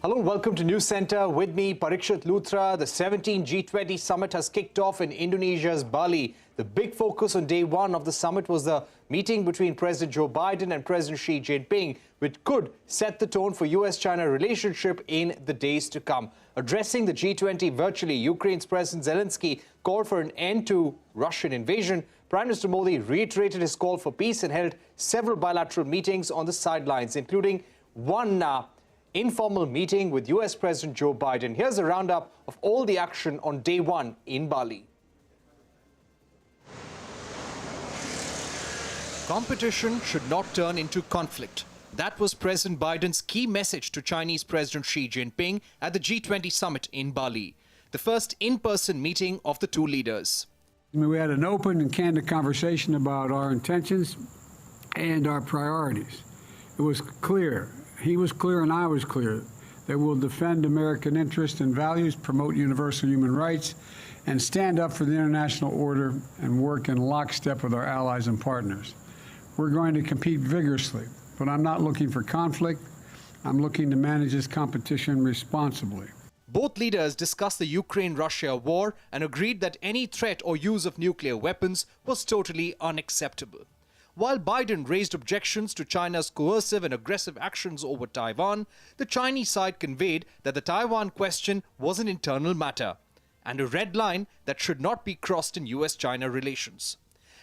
Hello and welcome to Newscentre. With me, Parikshit Luthra. The 17th G20 summit has kicked off in Indonesia's Bali. The big focus on day one of the summit was the meeting between President Joe Biden and President Xi Jinping, which could set the tone for US-China relationship in the days to come. Addressing the G20 virtually, Ukraine's President Zelensky called for an end to Russian invasion. Prime Minister Modi reiterated his call for peace and held several bilateral meetings on the sidelines, including one informal meeting with US President Joe Biden. Here's a roundup of all the action on day one in Bali. Competition should not turn into conflict. That was President Biden's key message to Chinese President Xi Jinping at the G20 summit in Bali, the first in-person meeting of the two leaders. We had an open and candid conversation about our intentions and our priorities. It was clear, he was clear and I was clear, that we'll defend American interests and values, promote universal human rights, and stand up for the international order and work in lockstep with our allies and partners. We're going to compete vigorously, but I'm not looking for conflict. I'm looking to manage this competition responsibly. Both leaders discussed the Ukraine-Russia war and agreed that any threat or use of nuclear weapons was totally unacceptable. While Biden raised objections to China's coercive and aggressive actions over Taiwan, the Chinese side conveyed that the Taiwan question was an internal matter and a red line that should not be crossed in US-China relations.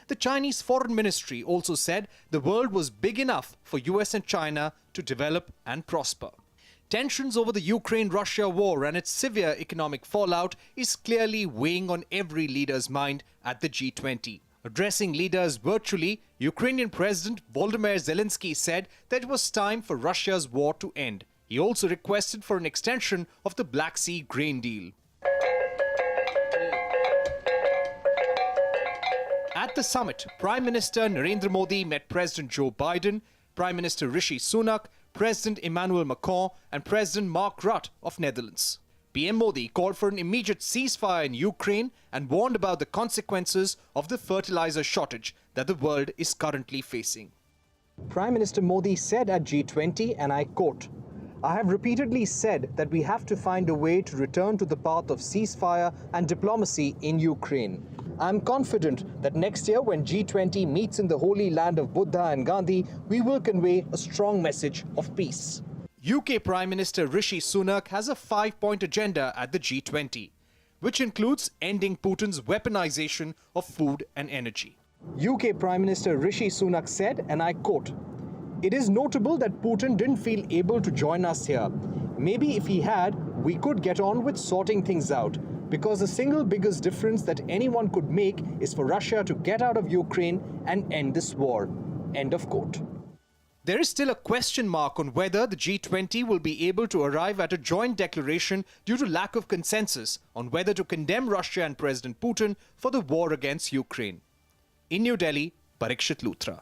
The Chinese Foreign Ministry also said the world was big enough for US and China to develop and prosper. Tensions over the Ukraine-Russia war and its severe economic fallout is clearly weighing on every leader's mind at the G20. Addressing leaders virtually, Ukrainian President Volodymyr Zelensky said that it was time for Russia's war to end. He also requested for an extension of the Black Sea grain deal. At the summit, Prime Minister Narendra Modi met President Joe Biden, Prime Minister Rishi Sunak, President Emmanuel Macron and President Mark Rutte of Netherlands. PM Modi called for an immediate ceasefire in Ukraine and warned about the consequences of the fertilizer shortage that the world is currently facing. Prime Minister Modi said at G20, and I quote, "I have repeatedly said that we have to find a way to return to the path of ceasefire and diplomacy in Ukraine. I am confident that next year when G20 meets in the holy land of Buddha and Gandhi, we will convey a strong message of peace." UK Prime Minister Rishi Sunak has a 5-point agenda at the G20, which includes ending Putin's weaponization of food and energy. UK Prime Minister Rishi Sunak said, and I quote, "It is notable that Putin didn't feel able to join us here. Maybe if he had, we could get on with sorting things out, because the single biggest difference that anyone could make is for Russia to get out of Ukraine and end this war." End of quote. There is still a question mark on whether the G20 will be able to arrive at a joint declaration due to lack of consensus on whether to condemn Russia and President Putin for the war against Ukraine. In New Delhi, Parikshit Luthra.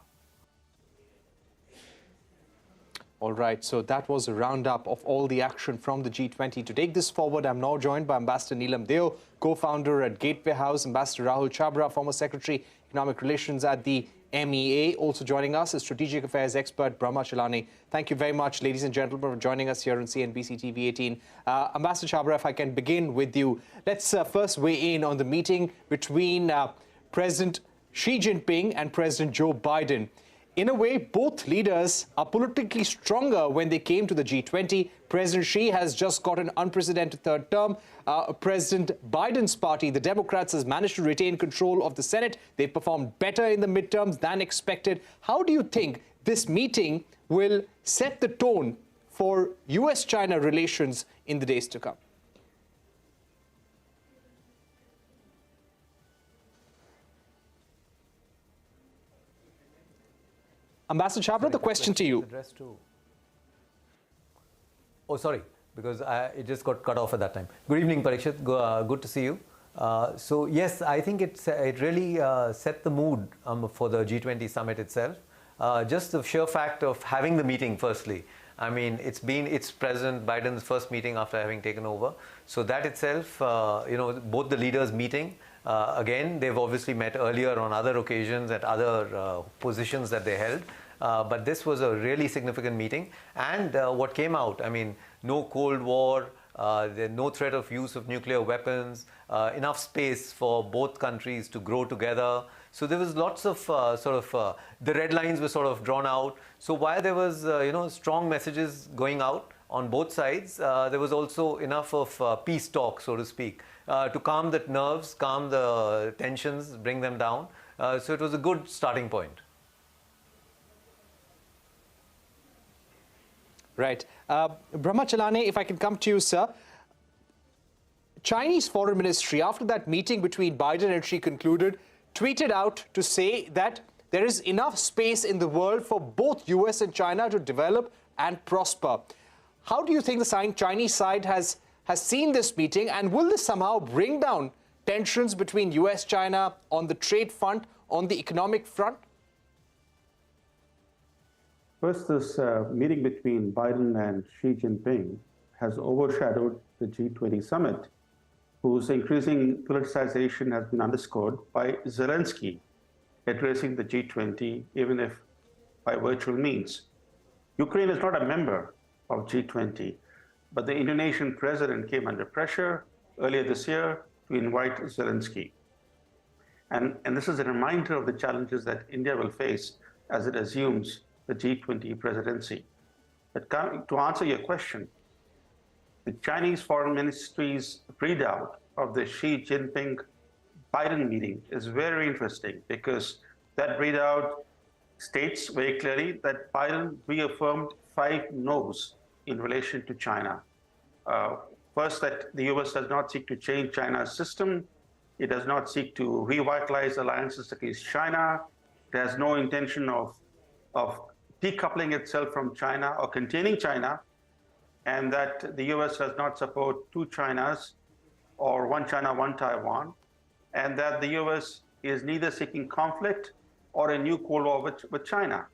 All right, so that was a roundup of all the action from the G20. To take this forward, I'm now joined by Ambassador Neelam Deo, co-founder at Gateway House, Ambassador Rahul Chhabra, former Secretary, Economic Relations at the MEA. Also joining us is Strategic Affairs expert Brahma, Chellaney. Thank you very much, ladies and gentlemen, for joining us here on CNBC-TV18. Ambassador Chhabra, if I can begin with you. Let's first weigh in on the meeting between President Xi Jinping and President Joe Biden. In a way, both leaders are politically stronger when they came to the G20. President Xi has just got an unprecedented third term. President Biden's party, the Democrats, has managed to retain control of the Senate. They performed better in the midterms than expected. How do you think this meeting will set the tone for US-China relations in the days to come? Ambassador Chhabra, the question to you. Oh, sorry, because it just got cut off at that time. Good evening, Parikshit. Good to see you. So, yes, I think it really set the mood for the G20 summit itself. Just the sheer fact of having the meeting, firstly. I mean, it's President Biden's first meeting after having taken over. So that itself, both the leaders meeting, again, they've obviously met earlier on other occasions at other positions that they held. But this was a really significant meeting. And what came out, I mean, no Cold War, no threat of use of nuclear weapons, enough space for both countries to grow together. So there was lots of the red lines were sort of drawn out. So while there was, strong messages going out on both sides, there was also enough of peace talk, so to speak, to calm the nerves, calm the tensions, bring them down. So it was a good starting point. Right. Brahma, Chellaney, if I can come to you, sir. Chinese Foreign Ministry, after that meeting between Biden and Xi concluded, tweeted out to say that there is enough space in the world for both US and China to develop and prosper. How do you think the Chinese side has seen this meeting, and will this somehow bring down tensions between US-China on the trade front, on the economic front? First, this meeting between Biden and Xi Jinping has overshadowed the G20 summit, whose increasing politicization has been underscored by Zelensky addressing the G20, even if by virtual means. Ukraine is not a member of G20, but the Indonesian president came under pressure earlier this year to invite Zelensky. And this is a reminder of the challenges that India will face as it assumes the G20 presidency. But to answer your question, the Chinese Foreign Ministry's readout of the Xi Jinping-Biden meeting is very interesting, because that readout states very clearly that Biden reaffirmed 5 no's in relation to China. First, that the US does not seek to change China's system. It does not seek to revitalize alliances against China. It has no intention of decoupling itself from China or containing China, and that the US does not support 2 Chinas or 1 China, 1 Taiwan, and that the US is neither seeking conflict or a new Cold War with China.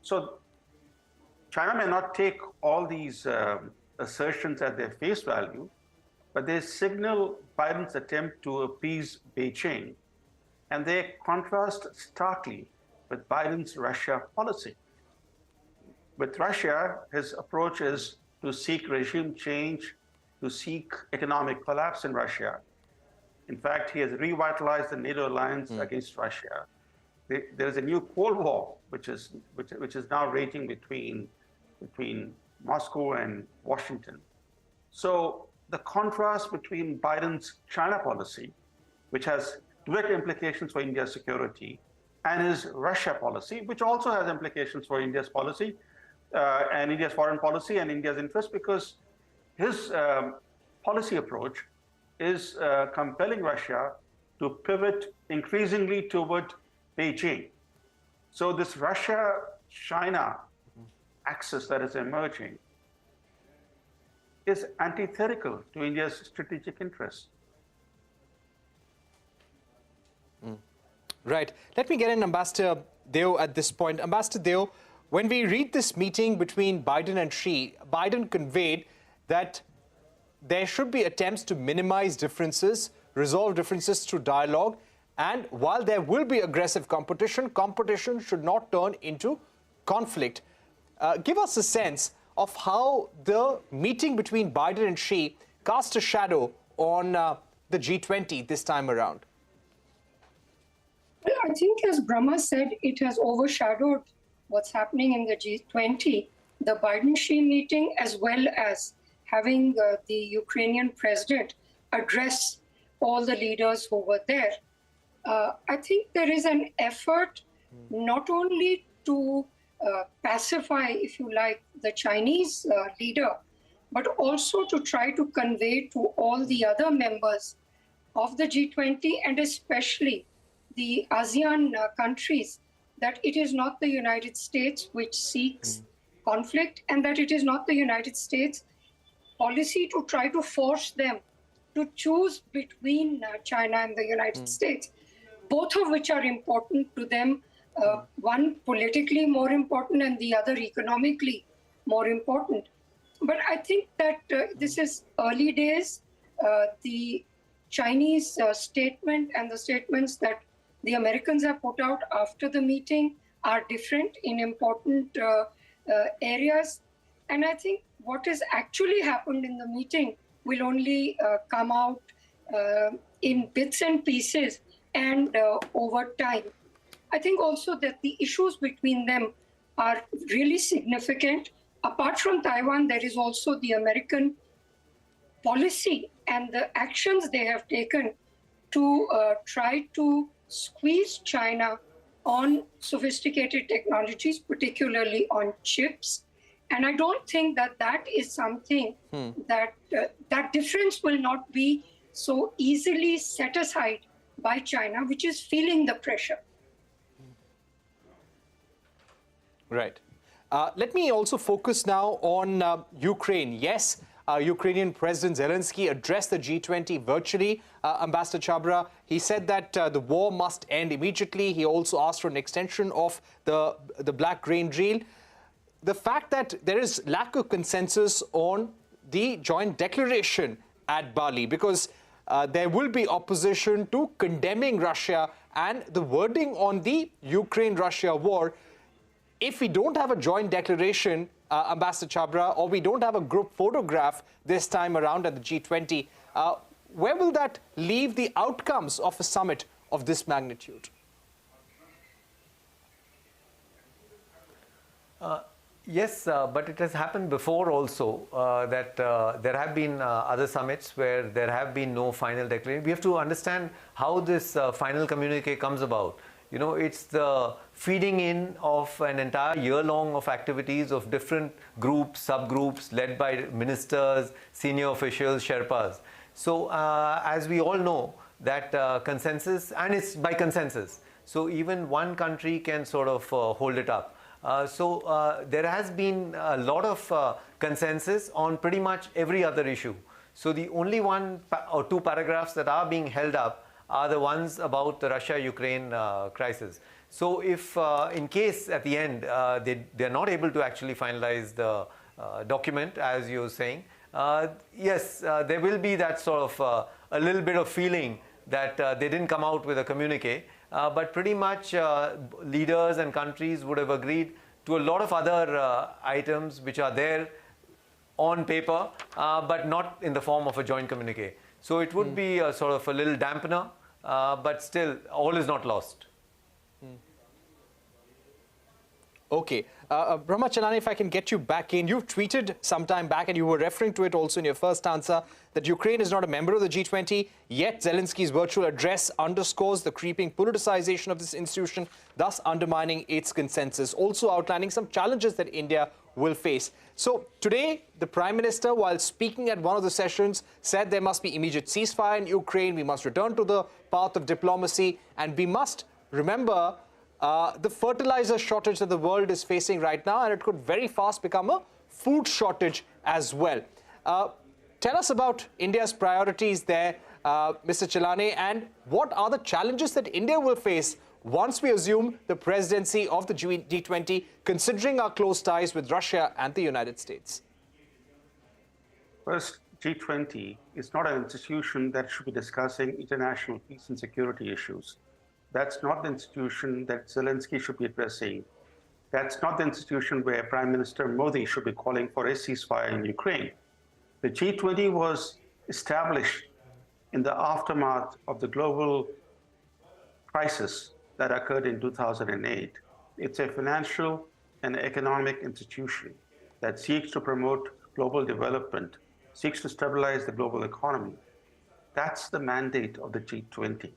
So China may not take all these assertions at their face value, but they signal Biden's attempt to appease Beijing, and they contrast starkly with Biden's Russia policy. With Russia, his approach is to seek regime change, to seek economic collapse in Russia. In fact, he has revitalized the NATO alliance against Russia. There is a new Cold War, which is now raging between Moscow and Washington. So the contrast between Biden's China policy, which has direct implications for India's security, and his Russia policy, which also has implications for India's policy and India's foreign policy and India's interest, because his policy approach is compelling Russia to pivot increasingly toward Beijing. So this Russia-China axis that is emerging is antithetical to India's strategic interests. Right. Let me get in Ambassador Deo at this point. Ambassador Deo, when we read this meeting between Biden and Xi, Biden conveyed that there should be attempts to minimize differences, resolve differences through dialogue, and while there will be aggressive competition, competition should not turn into conflict. Give us a sense of how the meeting between Biden and Xi cast a shadow on the G20 this time around. I think, as Brahma said, it has overshadowed what's happening in the G20, the Biden-Xi meeting, as well as having the Ukrainian president address all the leaders who were there. I think there is an effort not only to pacify, if you like, the Chinese leader, but also to try to convey to all the other members of the G20, and especially the ASEAN countries, that it is not the United States which seeks conflict, and that it is not the United States policy to try to force them to choose between China and the United States, both of which are important to them, one politically more important and the other economically more important. But I think that this is early days. The Chinese statement and the statements that the Americans have put out after the meeting are different in important areas. And I think what has actually happened in the meeting will only come out in bits and pieces and over time. I think also that the issues between them are really significant. Apart from Taiwan, there is also the American policy and the actions they have taken to try to squeeze China on sophisticated technologies, particularly on chips. And I don't think that that is something that that difference will not be so easily set aside by China, which is feeling the pressure. Right. Let me also focus now on Ukraine. Yes, Ukrainian President Zelensky addressed the G20 virtually. Ambassador Chhabra, he said that the war must end immediately. He also asked for an extension of the black grain deal. The fact that there is lack of consensus on the joint declaration at Bali, because there will be opposition to condemning Russia and the wording on the Ukraine-Russia war. If we don't have a joint declaration, Ambassador Chhabra, or we don't have a group photograph this time around at the G20, where will that leave the outcomes of a summit of this magnitude? Yes, but it has happened before also that there have been other summits where there have been no final declaration. We have to understand how this final communique comes about. You know, it's the feeding in of an entire year long of activities of different groups, subgroups led by ministers, senior officials, Sherpas. So as we all know that consensus, and it's by consensus, so even one country can sort of hold it up. So there has been a lot of consensus on pretty much every other issue. So the only one or two paragraphs that are being held up are the ones about the Russia-Ukraine crisis. So if in case at the end they're not able to actually finalize the document, as you're saying, yes, there will be that sort of a little bit of feeling that they didn't come out with a communique. But pretty much leaders and countries would have agreed to a lot of other items which are there on paper, but not in the form of a joint communique. So it would be a sort of a little dampener, but still, all is not lost. Okay. Brahma, Chellaney, if I can get you back in. You've tweeted some time back, and you were referring to it also in your first answer, that Ukraine is not a member of the G20, yet Zelensky's virtual address underscores the creeping politicization of this institution, thus undermining its consensus, also outlining some challenges that India will face. So today, the Prime Minister, while speaking at one of the sessions, said there must be immediate ceasefire in Ukraine, we must return to the path of diplomacy, and we must remember the fertilizer shortage that the world is facing right now, and it could very fast become a food shortage as well. Tell us about India's priorities there, Mr. Chellaney, and what are the challenges that India will face once we assume the presidency of the G20, considering our close ties with Russia and the United States? First, G20 is not an institution that should be discussing international peace and security issues. That's not the institution that Zelensky should be addressing. That's not the institution where Prime Minister Modi should be calling for a ceasefire in Ukraine. The G20 was established in the aftermath of the global crisis that occurred in 2008. It's a financial and economic institution that seeks to promote global development, seeks to stabilize the global economy. That's the mandate of the G20.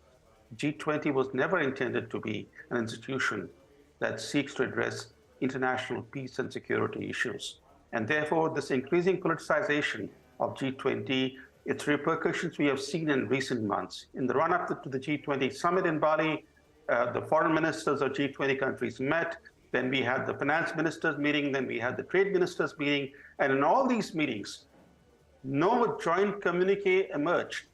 G20 was never intended to be an institution that seeks to address international peace and security issues. And therefore, this increasing politicization of G20, its repercussions we have seen in recent months. In the run-up to the G20 summit in Bali, the foreign ministers of G20 countries met, then we had the finance ministers meeting, then we had the trade ministers meeting, and in all these meetings, no joint communique emerged.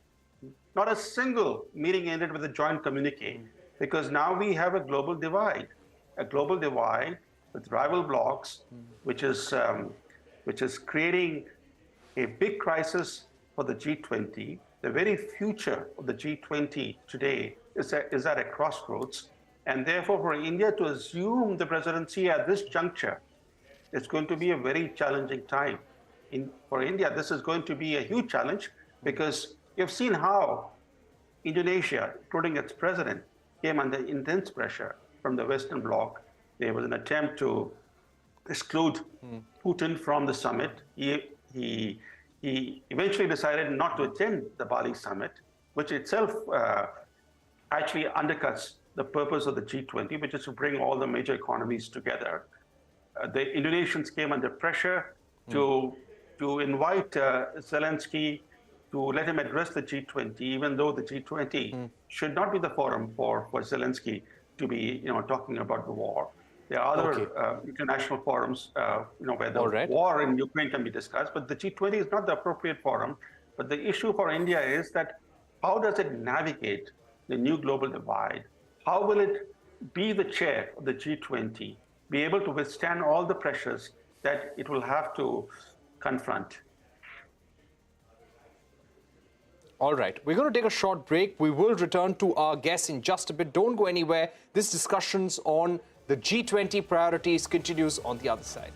Not a single meeting ended with a joint communique, because now we have a global divide with rival blocs, which is creating a big crisis for the G20. The very future of the G20 today is at a crossroads. And therefore, for India to assume the presidency at this juncture, it's going to be a very challenging time. For India, this is going to be a huge challenge because you've seen how Indonesia, including its president, came under intense pressure from the Western Bloc. There was an attempt to exclude Putin from the summit. He eventually decided not to attend the Bali summit, which itself actually undercuts the purpose of the G20, which is to bring all the major economies together. The Indonesians came under pressure to invite Zelensky to let him address the G20, even though the G20 should not be the forum for Zelensky to be, talking about the war. There are other international forums, where the war in Ukraine can be discussed, but the G20 is not the appropriate forum. But the issue for India is that how does it navigate the new global divide? How will it be the chair of the G20, be able to withstand all the pressures that it will have to confront? All right, we're going to take a short break. We will return to our guests in just a bit. Don't go anywhere. This discussions on the G20 priorities continues on the other side.